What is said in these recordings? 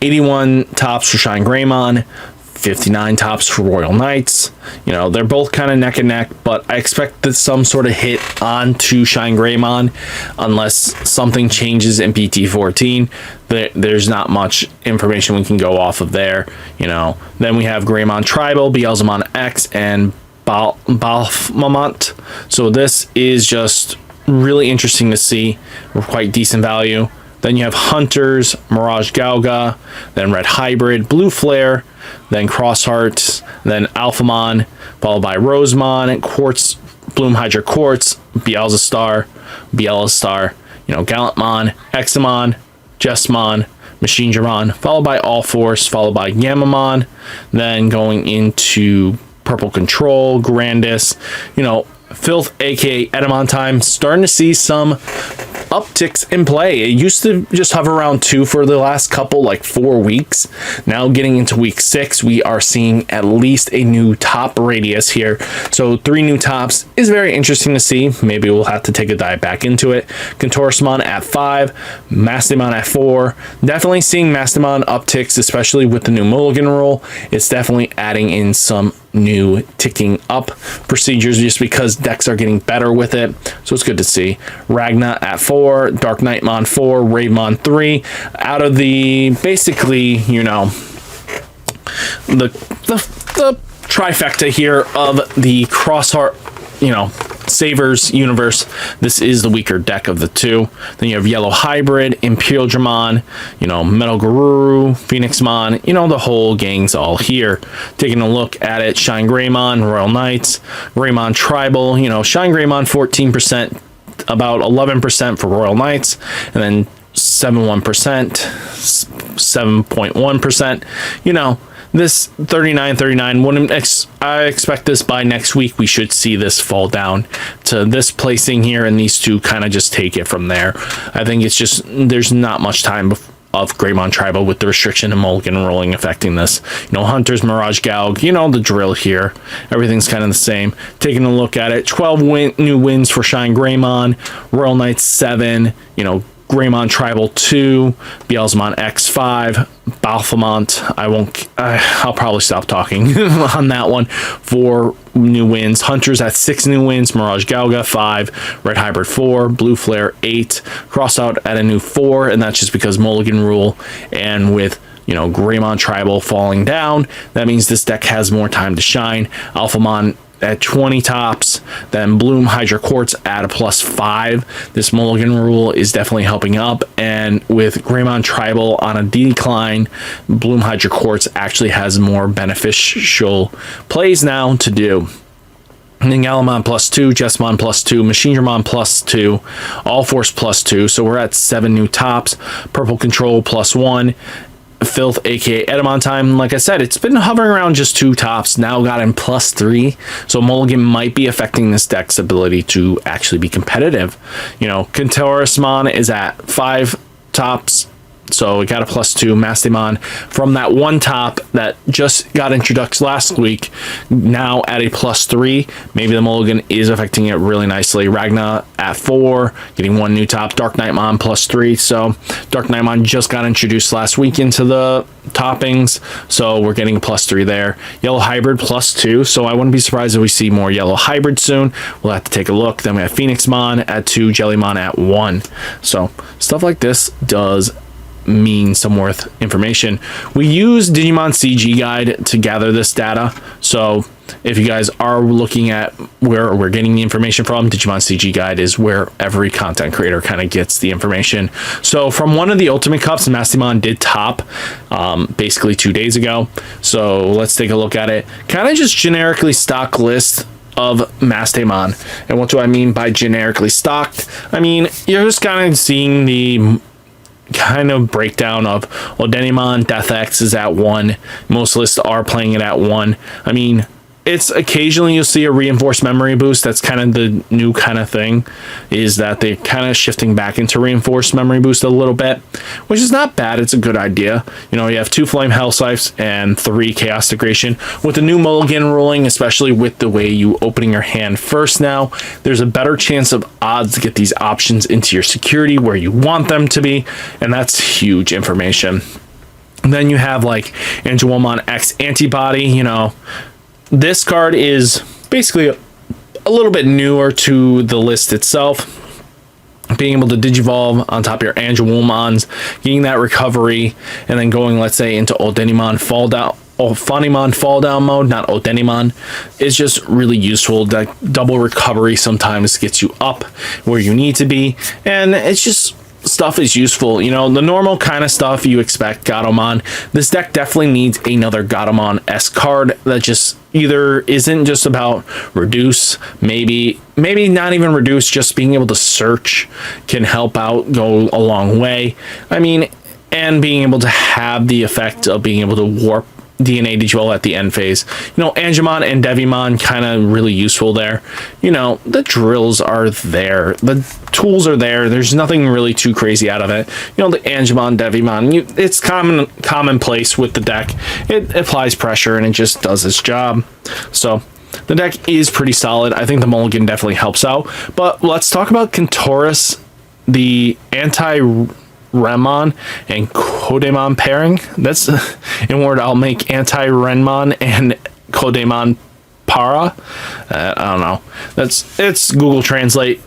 81 tops for Shine Greymon, 59 tops for Royal Knights. You know, they're both kind of neck and neck, but I expect that some sort of hit onto Shine Greymon unless something changes in Bt-14. There's not much information we can go off of there, you know. Then we have Greymon Tribal, Beelzemon X, and Balfamont. So this is just really interesting to see. We're quite decent value. Then you have Hunters, Mirage Gauga, then Red Hybrid, Blue Flare, then Crossheart, then Alphamon, followed by Rosemon, Quartz, Bloom Hydra Quartz, Beelzestar, you know, Gallantmon, Examon, Jesmon, Machine Dramon, followed by All Force, followed by Gamamon, then going into Purple Control, Grandis, you know, Filth, aka Edamon time, starting to see some upticks in play. It used to just hover around 2 for the last couple, like 4 weeks. Now getting into week 6, we are seeing at least a new top radius here. So 3 new tops is very interesting to see. Maybe we'll have to take a dive back into it. Contorsmon at 5, Mastimon at 4. Definitely seeing Mastimon upticks, especially with the new Mulligan rule. It's definitely adding in some new ticking up procedures just because decks are getting better with it, so it's good to see. Ragna at 4, Dark Knightmon 4, Ravemon 3. Out of the basically, you know, the trifecta here of the Crossheart, you know, Savers universe, this is the weaker deck of the 2. Then you have Yellow Hybrid, Imperial Dramon, you know, Metal Guru, Phoenixmon, you know, the whole gang's all here. Taking a look at it, Shine Greymon, Royal Knights, Greymon Tribal, you know, Shine Greymon 14%, about 11% for Royal Knights, and then 7.1%, you know. This 39 I expect this by next week we should see this fall down to this placing here, and these two kind of just take it from there. I think it's just there's not much time of Greymon Tribal with the restriction and Mulligan rolling affecting this. You know, Hunters, Mirage Gaug, you know the drill here. Everything's kind of the same. Taking a look at it, 12 new wins for Shine Greymon, Royal Knights 7, you know, Greymon Tribal 2, Beelzemon X 5, Balfamont. I'll probably stop talking on that one. 4 new wins. Hunters at 6 new wins. Mirage Gauga 5, Red Hybrid 4, Blue Flare 8, Crossout at a new 4, and that's just because Mulligan rule, and with, you know, Greymon Tribal falling down, that means this deck has more time to shine. Alphamon at 20 tops, then Bloom Hydra Quartz at a +5. This Mulligan rule is definitely helping up, and with Greymon Tribal on a decline, Bloom Hydra Quartz actually has more beneficial plays now to do. And then Galamon +2, Jesmon +2, Machine Dramon +2, All Force +2, so we're at 7 new tops. Purple Control +1, Filth, aka Edamon time, like I said, it's been hovering around just 2 tops, now got in +3, so Mulligan might be affecting this deck's ability to actually be competitive. You know, Ceresmon is at 5 tops, so we got a +2. Mastimon from that 1 top that just got introduced last week, now at a +3. Maybe the Mulligan is affecting it really nicely. Ragna at 4, getting 1 new top. Dark Knightmon +3. So Dark Knightmon just got introduced last week into the toppings, so we're getting a +3 there. Yellow Hybrid +2, so I wouldn't be surprised if we see more Yellow Hybrid soon. We'll have to take a look. Then we have Phoenixmon at 2, Jellymon at 1. So stuff like this does mean some worth information. We use Digimon CG Guide to gather this data, so if you guys are looking at where we're getting the information from, Digimon CG Guide is where every content creator kind of gets the information. So from one of the Ultimate Cups, Mastimon did top basically 2 days ago, so let's take a look at it. Kind of just generically stock list of Mastimon. And what do I mean by generically stocked? I mean, you're just kind of seeing the kind of breakdown of Odenimon, Death X is at 1. Most lists are playing it at 1. I mean, it's occasionally you'll see a reinforced memory boost. That's kind of the new kind of thing, is that they're kind of shifting back into reinforced memory boost a little bit, which is not bad. It's a good idea. You know, you have 2 Flame Hellscythes and 3 Chaos Degradation. With the new Mulligan ruling, especially with the way you opening your hand first now, there's a better chance of odds to get these options into your security where you want them to be, and that's huge information. Then you have like Angelomon X Antibody. You know, this card is basically a little bit newer to the list itself. Being able to Digivolve on top of your Angelomons, getting that recovery, and then going, let's say, into Odenimon Fall Down. Funimon Fall Down mode, not Odenimon, is just really useful. That double recovery sometimes gets you up where you need to be, and it's just stuff is useful. You know, the normal kind of stuff you expect Gatomon. This deck definitely needs another Gatomon-esque card that just either isn't just about reduce, maybe not even reduce, just being able to search can help out, go a long way. I mean, and being able to have the effect of being able to warp DNA Digivolve at the end phase. You know, Angemon and Devimon kind of really useful there. You know, the drills are there. The tools are there. There's nothing really too crazy out of it. You know, the Angemon, Devimon, it's commonplace with the deck. It applies pressure and it just does its job. So the deck is pretty solid. I think the Mulligan definitely helps out. But let's talk about Kentoris, the anti-Renmon and Kodemon pairing. That's in word I'll make anti-Renmon and Kodemon para. I don't know. It's Google Translate.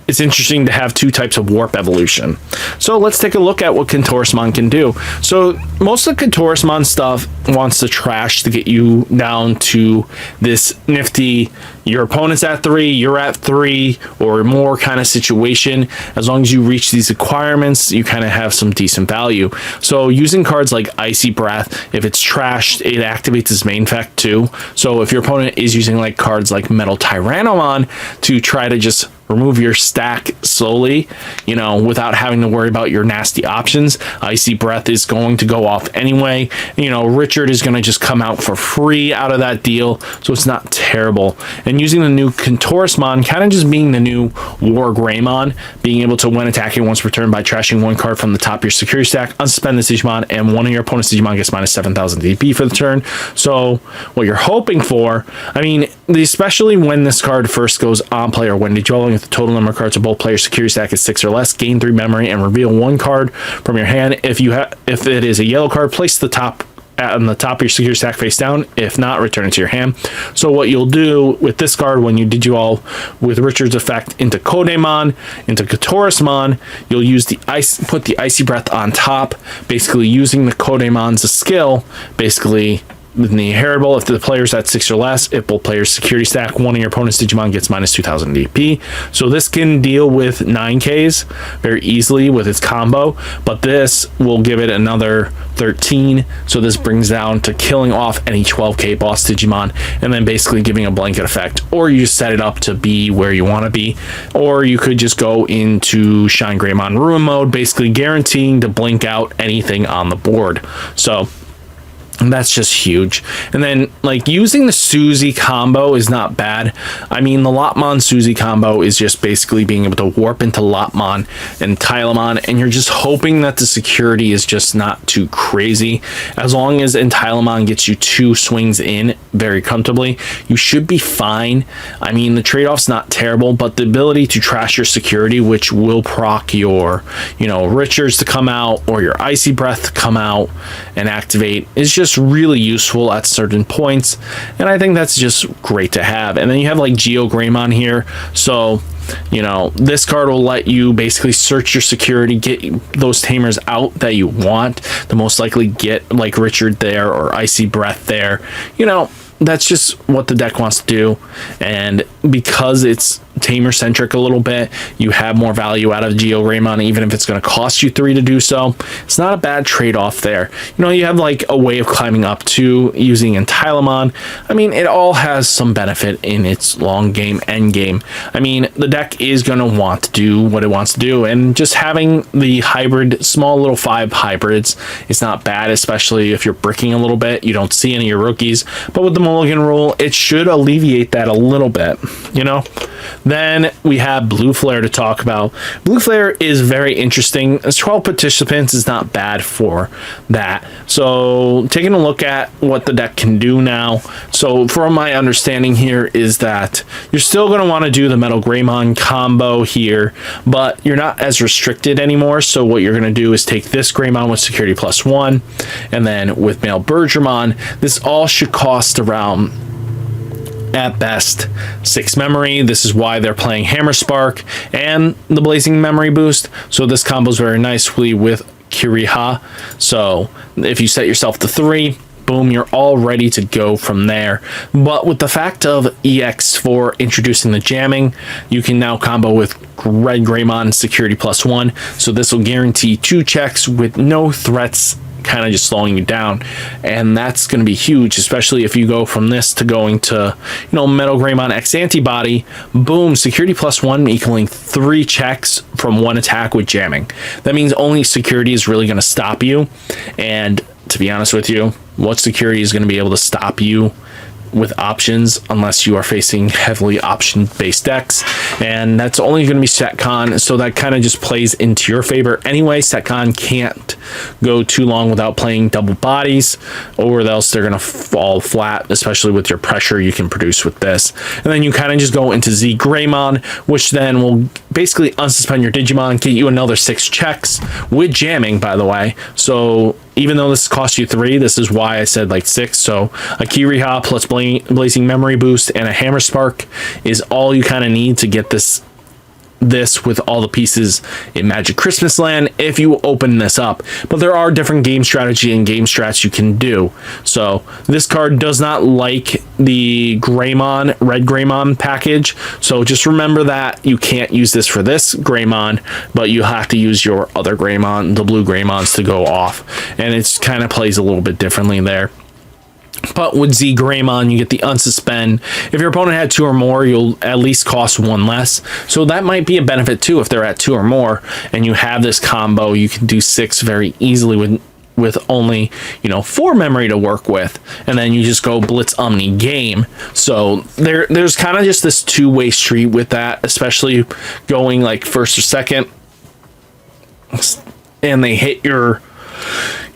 It's interesting to have two types of warp evolution. So let's take a look at what Kentorismon can do. So most of the Kentorismon stuff wants to trash to get you down to this nifty, your opponent's at 3, you're at 3 or more kind of situation. As long as you reach these requirements, you kind of have some decent value. So using cards like Icy Breath, if it's trashed, it activates its main effect too. So if your opponent is using like cards like Metal Tyrannomon to try to just remove your stack slowly, you know, without having to worry about your nasty options, Icy Breath is going to go off anyway. You know, Richard is going to just come out for free out of that deal, so it's not terrible. And using the new Kentorismon, kind of just being the new War Greymon, being able to, when attacking once per turn by trashing one card from the top of your security stack, unsuspend this Digimon, and one of your opponent's Digimon gets minus 7,000 DP for the turn. So what you're hoping for, I mean, especially when this card first goes on play or when Digivolving with the total number of cards of both players' security stack is 6 or less, gain 3 memory and reveal one card from your hand. If it is a yellow card, place the top on the top of your security stack face down. If not, return it to your hand. So what you'll do with this card when you Digivolve with Richard's effect into Kodemon, into Kentorismon, you'll use put the Icy Breath on top, basically using the Kodemon's skill, basically in the heritable, if the player's at 6 or less, if both players' security stack, one of your opponent's Digimon gets minus 2,000 DP. So this can deal with 9Ks very easily with its combo, but this will give it another 13. So this brings down to killing off any 12K boss Digimon and then basically giving a blanket effect. Or you set it up to be where you want to be, or you could just go into Shine Greymon Ruin mode, basically guaranteeing to blink out anything on the board. So and that's just huge. And then like using the Suzy combo is not bad. I mean, the Lopmon Suzy combo is just basically being able to warp into Lopmon and Tylemon, and you're just hoping that the security is just not too crazy. As long as Tylemon gets you 2 swings in very comfortably, you should be fine. I mean, the trade-off's not terrible, but the ability to trash your security, which will proc your, you know, Richards to come out or your Icy Breath to come out and activate, is just really useful at certain points, and I think that's just great to have. And then you have like Geo Greymon here, so you know this card will let you basically search your security, get those tamers out that you want, to most likely get like Richard there or Icy Breath there. You know, that's just what the deck wants to do, and because it's tamer centric a little bit, you have more value out of Geo Greymon, even if it's going to cost you 3 to do so. It's not a bad trade-off there. You know, you have like a way of climbing up to using Tylemon. I mean, it all has some benefit in its long game, end game. I mean, the deck is going to want to do what it wants to do, and just having the hybrid, small little 5 hybrids is not bad, especially if you're bricking a little bit. You don't see any of your rookies, but with the mulligan rule, it should alleviate that a little bit, you know. Then we have Blue Flare to talk about. Blue Flare is very interesting. As 12 participants is not bad for that. So taking a look at what the deck can do now. So from my understanding here is that you're still going to want to do the Metal Greymon combo here, but you're not as restricted anymore. So what you're going to do is take this Greymon with security +1, and then with Male Bergermon, this all should cost around, at best, 6 memory. This is why they're playing Hammer Spark and the Blazing Memory Boost. So this combos very nicely with Kiriha. So if you set yourself to 3, boom, you're all ready to go from there. But with the fact of EX4 introducing the jamming, you can now combo with Red Greymon security +1. So this will guarantee 2 checks with no threats kind of just slowing you down, and that's going to be huge, especially if you go from this to going to, you know, Metal Greymon X Antibody. Boom, security +1 equaling 3 checks from 1 attack with jamming. That means only security is really going to stop you, and to be honest with you, what security is going to be able to stop you with options unless you are facing heavily option based decks? And that's only going to be Setcon, so that kind of just plays into your favor anyway. Setcon can't go too long without playing double bodies, or else they're going to fall flat, especially with your pressure you can produce with this. And then you kind of just go into Z Greymon, which then will basically unsuspend your Digimon, get you another 6 checks with jamming, by the way. So even though this costs you 3, this is why I said like 6. So a Kiriha plus Blazing Memory Boost and a Hammer Spark is all you kind of need to get this with all the pieces in Magic Christmas Land if you open this up. But there are different game strategy and game strats you can do. So this card does not like the Greymon, Red Greymon package. So just remember that you can't use this for this Greymon, but you have to use your other Greymon, the blue Greymons, to go off. And it's kind of plays a little bit differently there. But with Z Greymon, you get the unsuspend. If your opponent had 2 or more, you'll at least cost 1 less. So that might be a benefit too. If they're at 2 or more and you have this combo, you can do 6 very easily with only, you know, 4 memory to work with, and then you just go Blitz Omni game. So there's kind of just this 2-way street with that, especially going like first or second, and they hit your,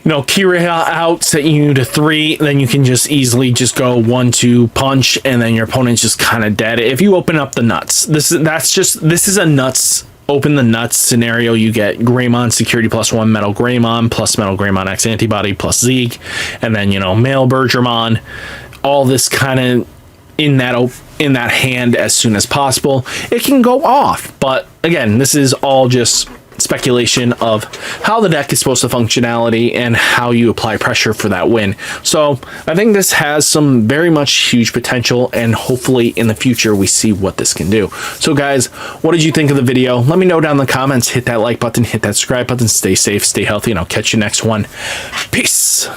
you know, Kiriha out, setting you to 3, then you can just easily just go 1-2 punch, and then your opponent's just kind of dead. If you open up the nuts, this is a nuts, open the nuts scenario. You get Greymon security +1, Metal Greymon plus Metal Greymon X Antibody plus Zeke, and then, you know, Male Bergermon, all this kind of in that hand as soon as possible. It can go off, but again, this is all just speculation of how the deck is supposed to functionality and how you apply pressure for that win. So I think this has some very much huge potential, and hopefully in the future we see what this can do. So guys, what did you think of the video? Let me know down in the comments. Hit that like button, hit that subscribe button, stay safe, stay healthy, and I'll catch you next one. Peace.